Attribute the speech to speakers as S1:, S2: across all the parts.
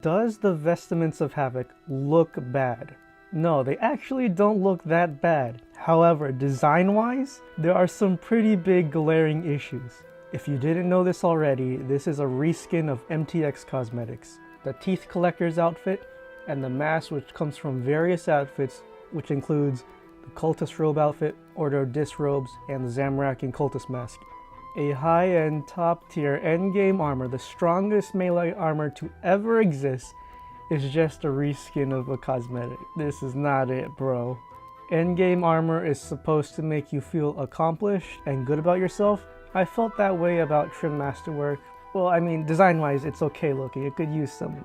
S1: Does the Vestments of Havoc look bad? No, they actually don't look that bad. However, design-wise, there are some pretty big glaring issues. If you didn't know this already, this is a reskin of MTX Cosmetics. The Teeth Collector's outfit and the mask, which comes from various outfits, which includes the Cultist robe outfit, Order of Disrobes, and the Zamorak and Cultist mask. A high-end, top-tier endgame armor, the strongest melee armor to ever exist, is just a reskin of a cosmetic. This is not it, bro. Endgame armor is supposed to make you feel accomplished and good about yourself. I felt that way about Trim Masterwork. Well, I mean, design-wise, it's okay looking. It could use some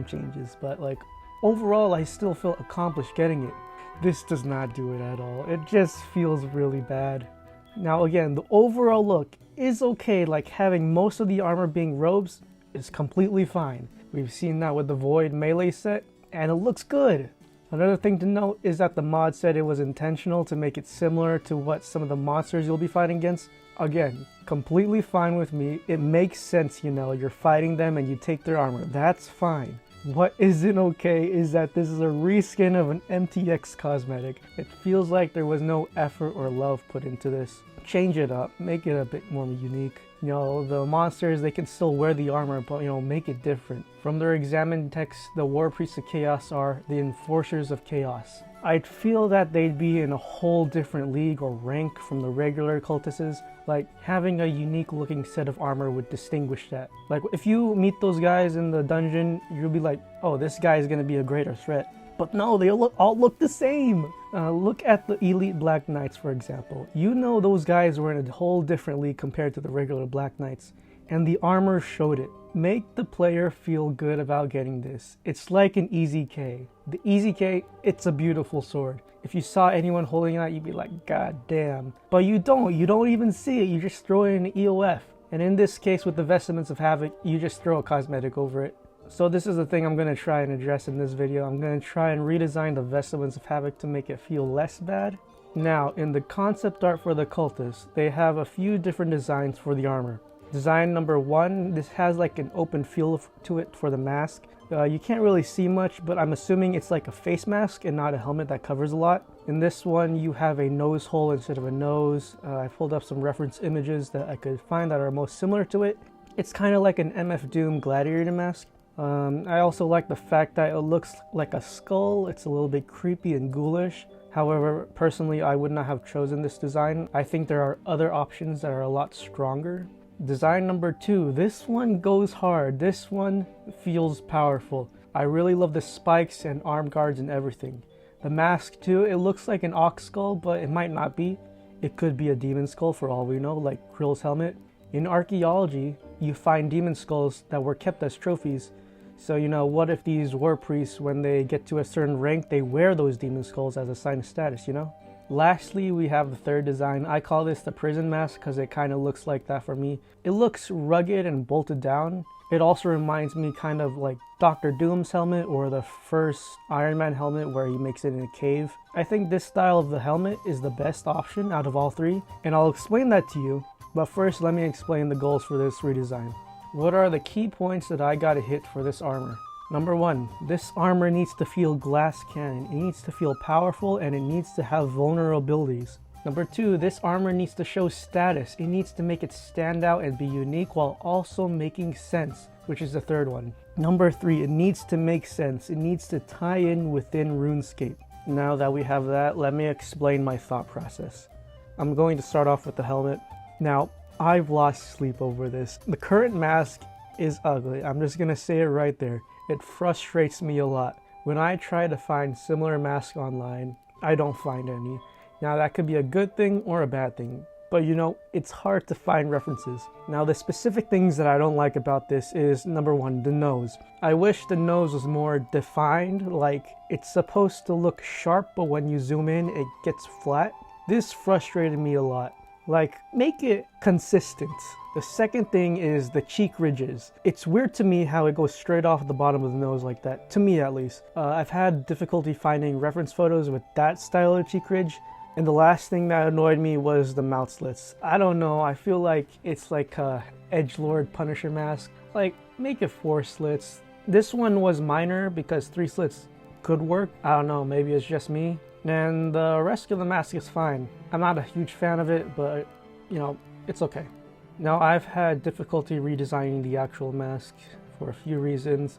S1: changes, but like, overall, I still feel accomplished getting it. This does not do it at all. It just feels really bad. Now again, the overall look is okay, like having most of the armor being robes is completely fine. We've seen that with the Void melee set, and it looks good. Another thing to note is that the mod said it was intentional to make it similar to what some of the monsters you'll be fighting against. Again, completely fine with me. It makes sense, you know, you're fighting them and you take their armor. That's fine. What isn't okay is that this is a reskin of an MTX cosmetic. It feels like there was no effort or love put into this. Change it up, make it a bit more unique. You know, the monsters, they can still wear the armor, but you know, make it different. From their examined text, the War Priests of Chaos are the Enforcers of Chaos. I'd feel that they'd be in a whole different league or rank from the regular cultists. Like, having a unique looking set of armor would distinguish that. Like, if you meet those guys in the dungeon, you'll be like, oh, this guy is gonna be a greater threat. But no, they all look the same. Look at the Elite Black Knights, for example. You know those guys were in a whole different league compared to the regular Black Knights, and the armor showed it. Make the player feel good about getting this. It's like an Easy K. The Easy K, it's a beautiful sword. If you saw anyone holding it, you'd be like, god damn. But you don't even see it, you just throw it in an EOF. And in this case with the Vestments of Havoc, you just throw a cosmetic over it. So this is the thing I'm going to try and address in this video. I'm going to try and redesign the Vestments of Havoc to make it feel less bad. Now, in the concept art for the cultists, they have a few different designs for the armor. Design number 1, this has like an open feel to it for the mask. You can't really see much, but I'm assuming it's like a face mask and not a helmet that covers a lot. In this one, you have a nose hole instead of a nose. I pulled up some reference images that I could find that are most similar to it. It's kind of like an MF Doom gladiator mask. I also like the fact that it looks like a skull. It's a little bit creepy and ghoulish. However, personally, I would not have chosen this design. I think there are other options that are a lot stronger. Design number 2, this one goes hard. This one feels powerful. I really love the spikes and arm guards and everything. The mask too, it looks like an ox skull, but it might not be. It could be a demon skull for all we know, like Krill's helmet. In archaeology, you find demon skulls that were kept as trophies. So, you know, what if these war priests, when they get to a certain rank, they wear those demon skulls as a sign of status, you know? Lastly, we have the third design. I call this the prison mask because it kind of looks like that for me. It looks rugged and bolted down. It also reminds me kind of like Dr. Doom's helmet or the first Iron Man helmet where he makes it in a cave. I think this style of the helmet is the best option out of all three, and I'll explain that to you. But first, let me explain the goals for this redesign. What are the key points that I gotta hit for this armor? Number 1, this armor needs to feel glass cannon. It needs to feel powerful and it needs to have vulnerabilities. Number 2, this armor needs to show status. It needs to make it stand out and be unique while also making sense, which is the third one. Number 3, it needs to make sense. It needs to tie in within Runescape. Now that we have that, let me explain my thought process. I'm going to start off with the helmet. Now, I've lost sleep over this. The current mask is ugly. I'm just gonna say it right there. It frustrates me a lot. When I try to find similar masks online, I don't find any. Now that could be a good thing or a bad thing, but you know, it's hard to find references. Now the specific things that I don't like about this is number 1, the nose. I wish the nose was more defined, like it's supposed to look sharp, but when you zoom in, it gets flat. This frustrated me a lot. Like, make it consistent. The second thing is the cheek ridges. It's weird to me how it goes straight off the bottom of the nose like that, to me at least. I've had difficulty finding reference photos with that style of cheek ridge. And the last thing that annoyed me was the mouth slits. I don't know, I feel like it's like a edgelord Punisher mask. Like, make it 4 slits. This one was minor because 3 slits could work. I don't know, maybe it's just me. And the rest of the mask is fine. I'm not a huge fan of it, but you know, it's okay. Now, I've had difficulty redesigning the actual mask for a few reasons.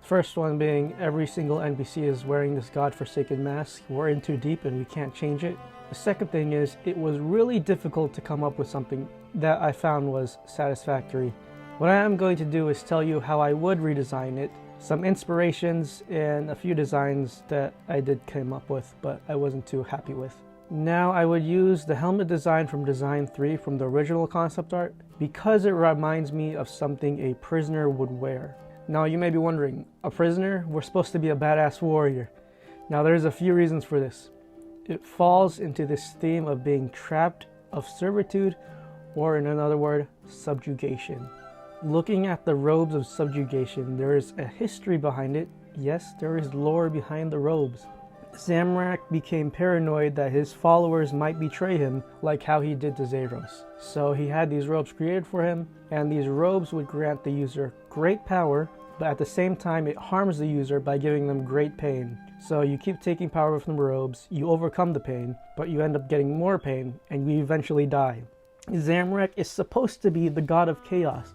S1: First one being every single NPC is wearing this godforsaken mask. We're in too deep and we can't change it. The second thing is it was really difficult to come up with something that I found was satisfactory. What I am going to do is tell you how I would redesign it, some inspirations, and a few designs that I did come up with but I wasn't too happy with. Now, I would use the helmet design from Design 3 from the original concept art because it reminds me of something a prisoner would wear. Now, you may be wondering, a prisoner? We're supposed to be a badass warrior. Now, there's a few reasons for this. It falls into this theme of being trapped, of servitude, or in another word, subjugation. Looking at the robes of subjugation, there is a history behind it. Yes, there is lore behind the robes. Zamorak became paranoid that his followers might betray him, like how he did to Zayros. So he had these robes created for him, and these robes would grant the user great power, but at the same time it harms the user by giving them great pain. So you keep taking power from the robes, you overcome the pain, but you end up getting more pain, and you eventually die. Zamorak is supposed to be the god of chaos,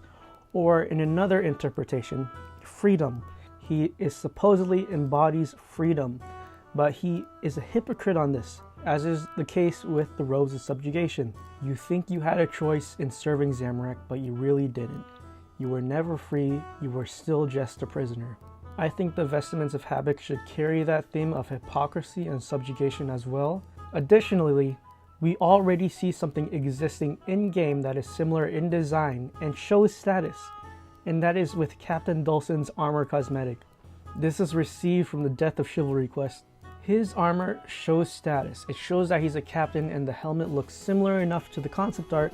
S1: or in another interpretation, freedom. He is supposedly embodies freedom, but he is a hypocrite on this, as is the case with the robes of subjugation. You think you had a choice in serving Zamorak, but you really didn't. You were never free, you were still just a prisoner. I think the Vestments of Havoc should carry that theme of hypocrisy and subjugation as well. Additionally, we already see something existing in-game that is similar in design and shows status, and that is with Captain Dulcin's armor cosmetic. This is received from the Death of Chivalry quest. His armor shows status. It shows that he's a captain, and the helmet looks similar enough to the concept art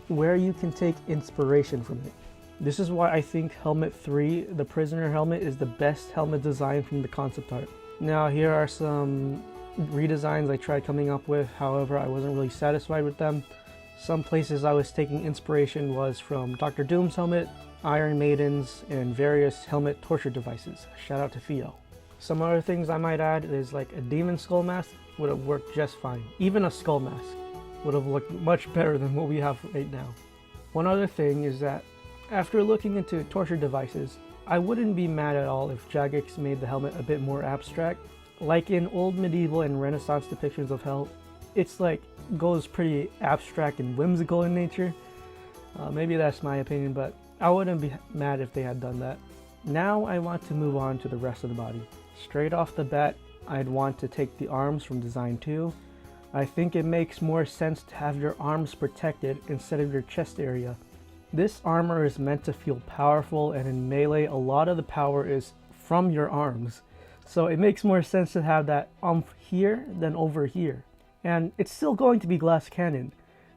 S1: where you can take inspiration from it. This is why I think Helmet 3, the prisoner helmet, is the best helmet design from the concept art. Now, here are some redesigns I tried coming up with, however I wasn't really satisfied with them. Some places I was taking inspiration was from Dr. Doom's helmet, Iron Maiden's, and various helmet torture devices. Shout out to Theo. Some other things I might add is like a demon skull mask would have worked just fine. Even a skull mask would have looked much better than what we have right now. One other thing is that after looking into torture devices, I wouldn't be mad at all if Jagex made the helmet a bit more abstract. Like in old medieval and Renaissance depictions of hell, it's like goes pretty abstract and whimsical in nature. Maybe that's my opinion, but I wouldn't be mad if they had done that. Now I want to move on to the rest of the body. Straight off the bat, I'd want to take the arms from Design 2. I think it makes more sense to have your arms protected instead of your chest area. This armor is meant to feel powerful, and in melee a lot of the power is from your arms. So it makes more sense to have that umph here than over here. And it's still going to be glass cannon.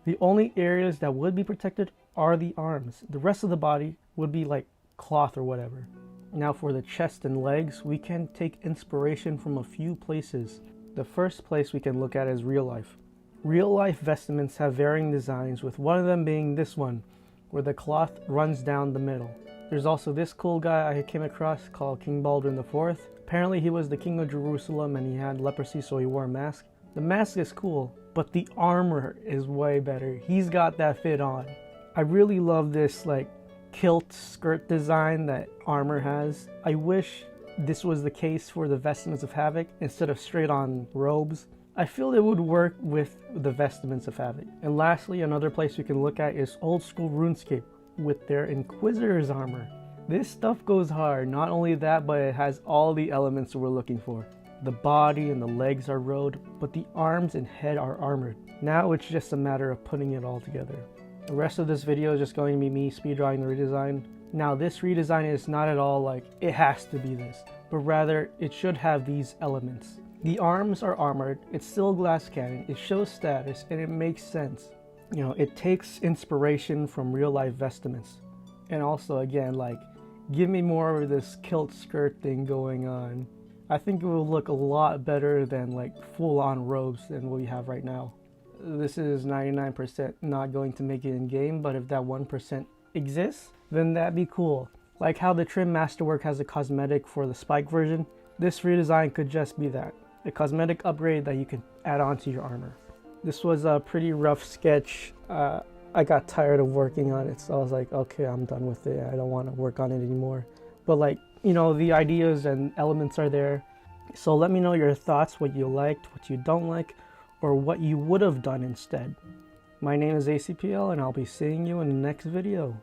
S1: The only areas that would be protected are the arms. The rest of the body would be like cloth or whatever. Now for the chest and legs, we can take inspiration from a few places. The first place we can look at is real life. Real life vestments have varying designs, with one of them being this one, where the cloth runs down the middle. There's also this cool guy I came across called King Baldwin IV. Apparently he was the king of Jerusalem and he had leprosy, so he wore a mask. The mask is cool, but the armor is way better. He's got that fit on. I really love this like kilt skirt design that armor has. I wish this was the case for the Vestments of Havoc instead of straight on robes. I feel it would work with the Vestments of Havoc. And lastly, another place we can look at is old school Runescape with their Inquisitor's armor. This stuff goes hard. Not only that, but it has all the elements we're looking for. The body and the legs are rode, but the arms and head are armored. Now it's just a matter of putting it all together. The rest of this video is just going to be me speedrunning the redesign. Now this redesign is not at all like it has to be this, but rather it should have these elements. The arms are armored, it's still glass cannon, it shows status, and it makes sense. You know, it takes inspiration from real life vestments. And also again, like, give me more of this kilt skirt thing going on. I think it will look a lot better than like full on robes than what we have right now. This is 99% not going to make it in game, but if that 1% exists, then that'd be cool. Like how the trim masterwork has a cosmetic for the spike version, this redesign could just be that, a cosmetic upgrade that you can add on to your armor. This was a pretty rough sketch. I got tired of working on it, so I was like, okay, I'm done with it. I don't want to work on it anymore. But like, you know, the ideas and elements are there. So let me know your thoughts, what you liked, what you don't like, or what you would have done instead. My name is ACPL, and I'll be seeing you in the next video.